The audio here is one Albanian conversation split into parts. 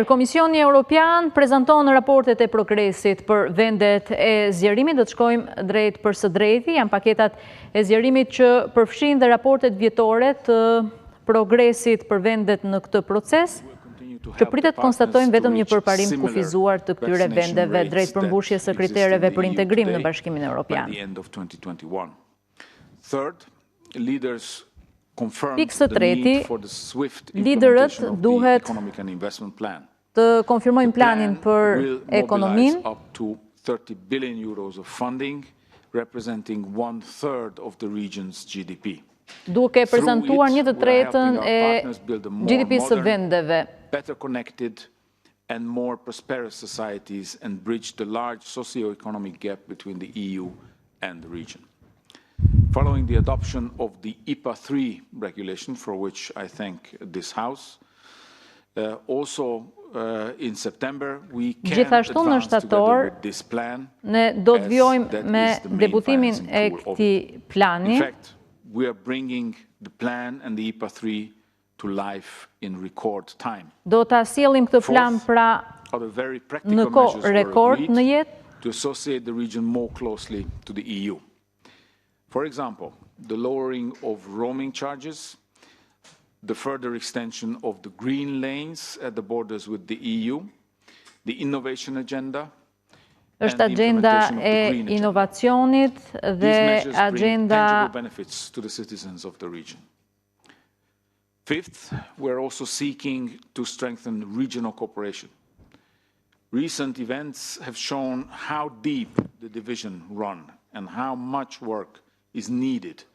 Komisioni Evropian prezanton raportet e Progresit për vendet e zgjerimit. Do të shkojmë drejt për së drejti. Janë paketat e zgjerimit që përfshin dhe raportet vjetore të Progresit për vendet në këtë proces, që pritet konstatojnë vetëm një përparim kufizuar të këtyre vendeve drejt përmbushjes së kritereve për integrim në Bashkimin Evropian. Pikë së treti, liderët duhet të konfirmojnë planin për ekonominë, duke prezantuar 1/3 e GDP-së së vendeve. And more prosperous societies and bridge the large socio-economic gap between the EU and the region. Following the adoption of the IPA 3 regulation, for which I thank this House, in September we can advance together with this plan. Ne do të vjojmë me debutimin e këtij plani. In fact, we are bringing the plan and the IPA 3 to life in record time. Do ta sjellim këtë plan pra në kohë rekord në jetë, to associate the region more closely to the EU. For example, the lowering of roaming charges, the further extension of the green lanes at the borders with the EU, the innovation agenda, është agenda e inovacionit dhe agenda benefits to the citizens of the region. Fifth, we're also seeking to strengthen regional cooperation. Recent events have shown how deep the division run and how much work is needed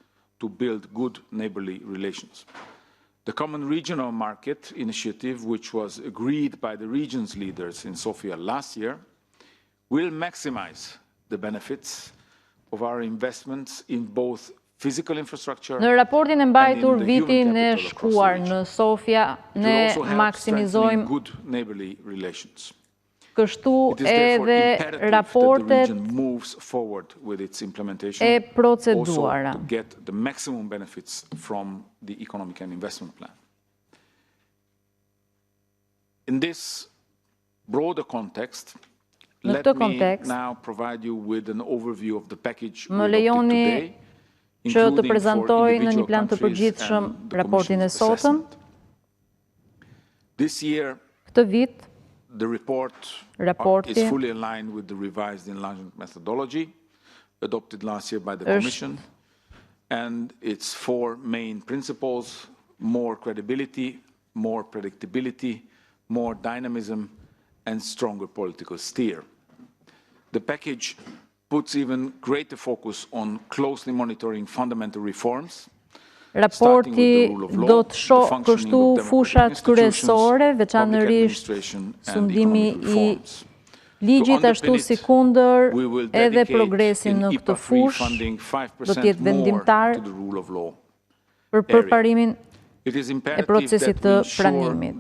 to build good neighborly relations. The Common Regional Market Initiative, which was agreed by the region's leaders in Sofia last year, will maximize the benefits of our investments in both physical infrastructure. Në raportin e mbajtur vitin e shkuar në Sofia, ne maksimizojmë good neighborly relations. Kështu edhe raportet e proceduara. In this broader context, let me now provide you with an overview of the package më lejoni që të prezantoj në një plan të përgjithshëm raportin e sotëm. This year, këtë vit, the report is fully aligned with the revised enlargement methodology adopted last year by the Commission and its four main principles: more credibility, more predictability, more dynamism, and stronger political steer. The package puts even greater focus on closely monitoring fundamental reforms. Raporti do të shohë kështu fushat kryesore, veçanërisht sundimi I ligjit ashtu si kundër edhe progresin në këtë fushë, do të jetë vendimtar për përparimin e procesit të pranimit.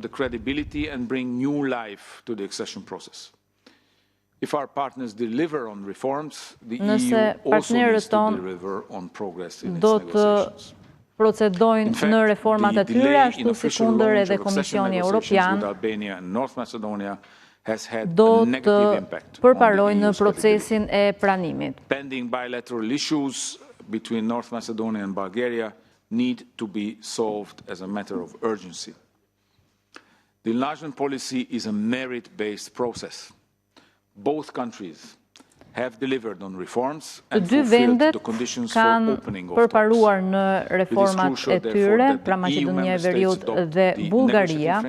If our partners deliver on reforms, the Nëse EU also needs partnerët to tonë deliver on progress in its do të negotiations. procedojnë në reformat e tyre, ashtu si kundër edhe Komisioni Evropian do të përparojnë në procesin e pranimit. Pending bilateral issues between North Macedonia and Bulgaria need to be solved as a matter of urgency. The enlargement policy is a merit-based process. Both countries have delivered on reforms and fulfilled the conditions for opening of talks. Përparuar në reformat e tyre, pra Maqedonia, Veriut dhe Bullgaria,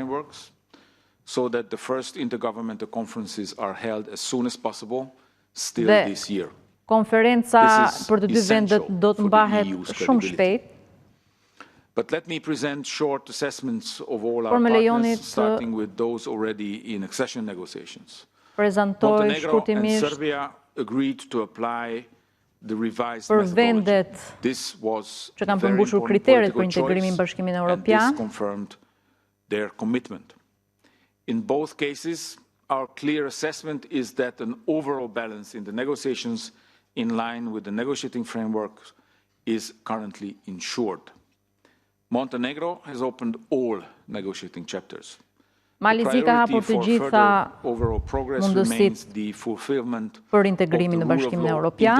so that the first intergovernmental conferences are held as soon as possible still this year. Konferenca për të dy vendet do të mbahet shumë shpejt. But let me present short assessments of all our partners, starting with those already in accession negotiations. Prezantoj shkurtimisht agreed to apply the revised për vendet që kanë përmbushur kriteret për integrimin në Bashkimin Evropian. This confirmed their commitment. In both cases, our clear assessment is that an overall balance in the negotiations in line with the negotiating framework is currently ensured. Montenegro has opened all negotiating chapters. Mali Zi ka hapur të gjitha mundësit për integrimin në Bashkimin Evropian.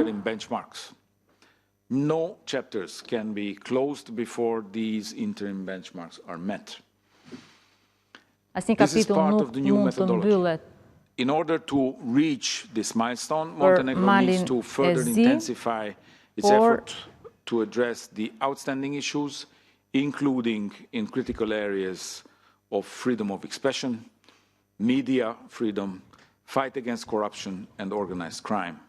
No chapters can be closed before these interim benchmarks are met. Asnjë kapitull nuk mund të mbyllet. In order to reach this milestone, Montenegro needs to further intensify its effort to address the outstanding issues, including in critical areas of freedom of expression, media freedom, fight against corruption and organized crime.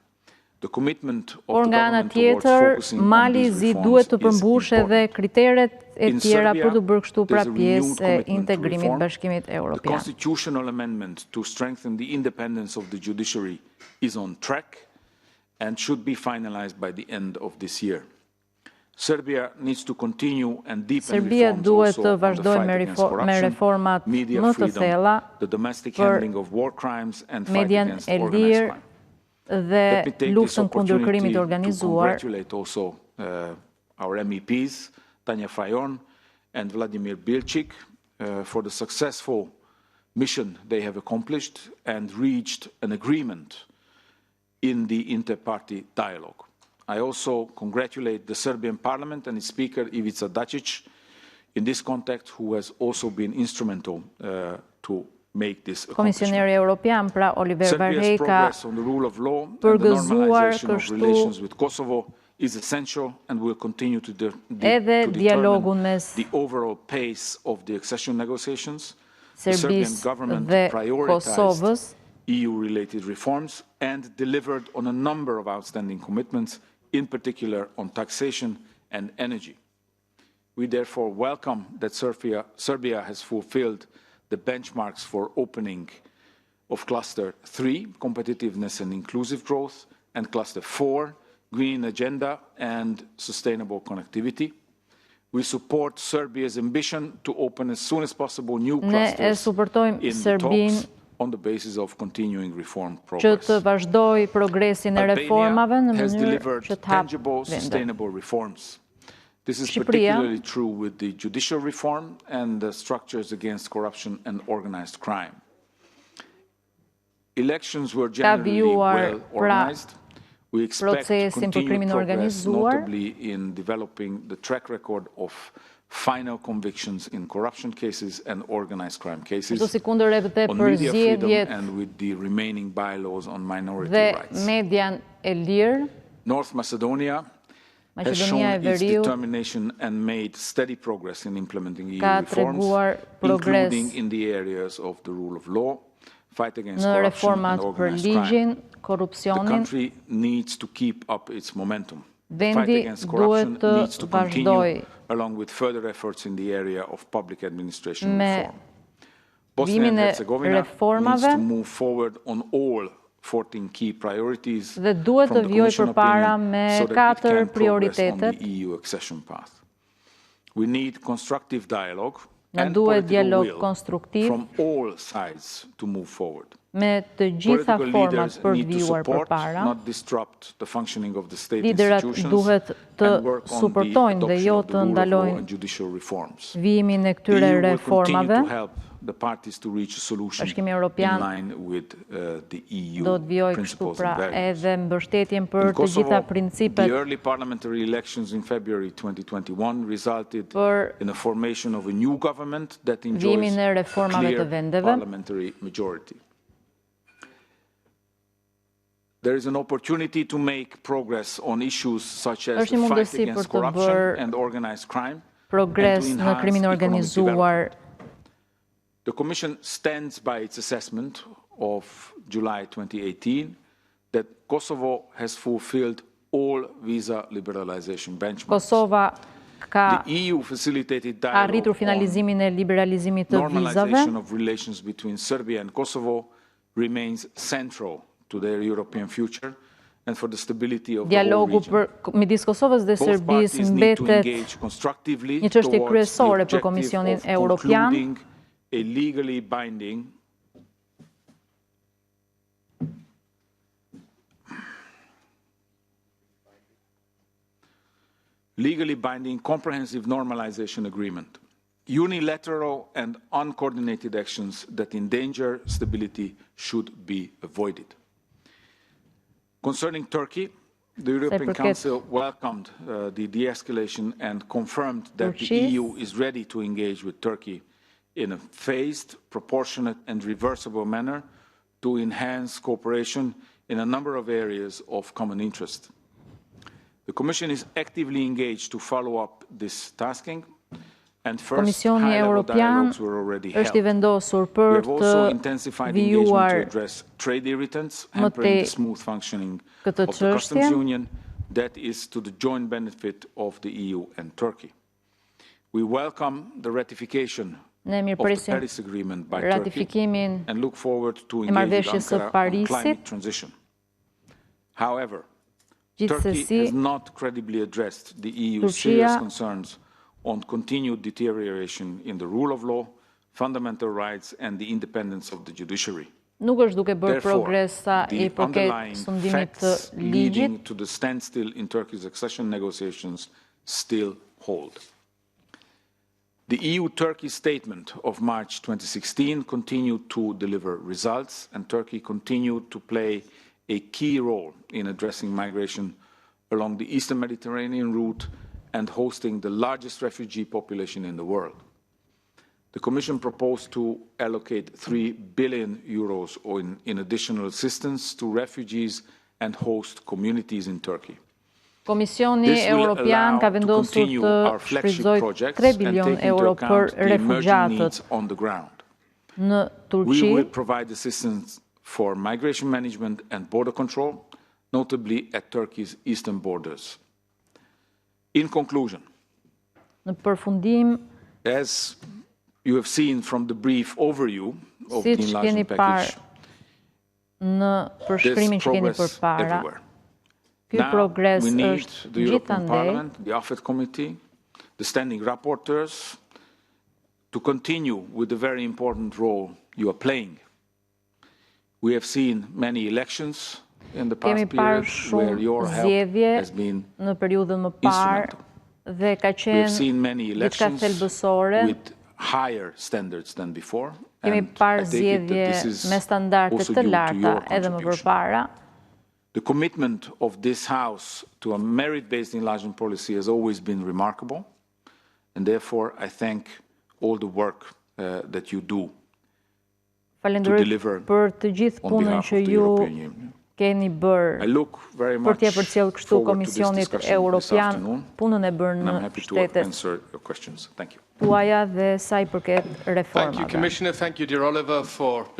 The commitment of the government towards focusing on these reforms duhet të is përmbushë edhe important. kriteret e In tjera Serbia, për të bërë kështu pra there's a pjesë renewed e commitment to integrimit reform. Bashkimit The Evropian. constitutional amendment to strengthen the independence of the judiciary is on track and should be finalized by the end of this year. Serbia needs to continue and deepen Serbia reforms duhet also të on the vazhdojë fight me against corruption, reformat media më të freedom, thella the domestic për handling of war crimes and fight median against e organized lirë crime. dhe Let me take this luftën kundër krimit opportunity to organizuar. congratulate also our MEPs, Tanja Fajon and Vladimir Bilčik, for the successful mission they have accomplished and reached an agreement in the inter-party dialogue. I also congratulate the Serbian Parliament and its Speaker Ivica Dačić in this context, who has also been instrumental to make this accomplishment. Komisioneri Evropian, pra Oliver Varhelyi, Serbia's ka progress on the rule of law and the përgëzuar normalization of kështu relations with Kosovo is essential and will continue to edhe dialogun determine mes the overall pace of the accession negotiations. The Serbian Serbisë government dhe prioritized Kosovës EU-related reforms and delivered on a number of outstanding commitments, in particular on taxation and energy. We therefore welcome that Serbia has fulfilled the benchmarks for opening of Cluster 3, Competitiveness and Inclusive Growth, and Cluster 4, Green Agenda and Sustainable Connectivity. We support Serbia's ambition to open as soon as possible new clusters in the talks on the basis of continuing reform progress. Albania has delivered tangible, sustainable reforms. This is particularly true with the judicial reform and the structures against corruption and organized crime. Elections were generally well organized. We expect continued progress, notably in developing the track record of final convictions in corruption cases and organized crime cases, on media freedom and with the remaining bylaws on minority rights. North Macedonia has shown its determination and made steady progress in implementing EU reforms, including in the areas of the rule of law, fight against corruption and organized crime. The country needs to keep up its momentum. The fight against corruption needs to continue, along with further efforts in the area of public administration reform. Bosnia and Herzegovina needs to move forward on all 14 key priorities from the Commission opinion so that it can progress on the EU accession path. We need constructive dialogue and political will from all sides to move forward. Political leaders need to support, not disrupt the functioning of the state institutions and work on the adoption of the rule of law and judicial reforms. The EU will continue to help the parties to reach a solution in line with the EU principles and values. In Kosovo, the early parliamentary elections in February 2021 resulted in the formation of a new government that enjoys a clear parliamentary majority. There is an opportunity to make progress on issues such as the fight against corruption and organized crime, and to enhance economic development. The Commission stands by its assessment of July 2018 that Kosovo has fulfilled all visa liberalization benchmarks. The EU facilitated dialogue on normalization of relations between Serbia and Kosovo remains central to their European future and for the stability of the whole region. Both parties need to engage constructively towards the objective of concluding a legally binding comprehensive normalization agreement. Unilateral and uncoordinated actions that endanger stability should be avoided. Concerning Turkey, the European Council welcomed the de-escalation and confirmed that the EU is ready to engage with Turkey in a phased, proportionate and reversible manner to enhance cooperation in a number of areas of common interest. The Commission is actively engaged to follow up this tasking, and first Komisioni high-level Evropian dialogues were already held. është I vendosur We për have të also intensified engagement to vijuar address trade irritants, hampering the smooth functioning of këtë the customs çështje. union that is to the joint benefit of the EU and Turkey. We welcome the ratification Ne of the mirëpresim Paris Agreement by Turkey ratifikimin and look forward to e engage with marrëveshjes së Ankara on climate Parisit. transition. However, Turkey Gjithsesi, has not credibly addressed the EU's Turqia serious concerns on continued deterioration in the rule of law, fundamental rights and the independence of the judiciary. nuk është duke bërë progresa I The përket underlying sundimit të facts leading ligjit. to the standstill in Turkey's accession negotiations still hold. The EU-Turkey statement of March 2016 continued to deliver results, and Turkey continued to play a key role in addressing migration along the Eastern Mediterranean route and hosting the largest refugee population in the world. The Commission proposed to allocate €3 billion in additional assistance to refugees and host communities in Turkey. Komisioni Evropian ka vendosur të shfrytëzojë 3 bilion euro për refugjatët në Turqi. We will provide assistance for migration management and border control, notably at Turkey's eastern borders. In conclusion, Në përfundim, as you have seen from the brief overview of the siç keni enlargement parë package, në përshkrimin që keni progress përpara, everywhere. ky Now progres we need është the European gjithandej Parliament, the AFET Committee, the standing rapporteurs to continue with the very important role you are playing. We have seen many elections in the kemi past parë period where your shumë help zgjedhje has been në periudhën më parë instrumental. dhe ka We have seen qenë many diçka elections thelbësore. with higher standards than before. Kemi and parë I take it that zgjedhje this is me standarde also të due to larta your edhe më contribution. përpara. The commitment of this House to a merit-based enlargement policy has always been remarkable, and therefore I thank all the work that you do Falenderoj për të gjithë on punën behalf që of the ju European Union. keni I bërë look very për much t'ia përcjellë kështu forward to this Komisionit discussion this Evropian afternoon, punën e bërë and I'm në happy to shtetet answer your questions. Thank you. tuaja dhe sa I përket reformave. Thank you, Commissioner. Thank you, dear Oliver, for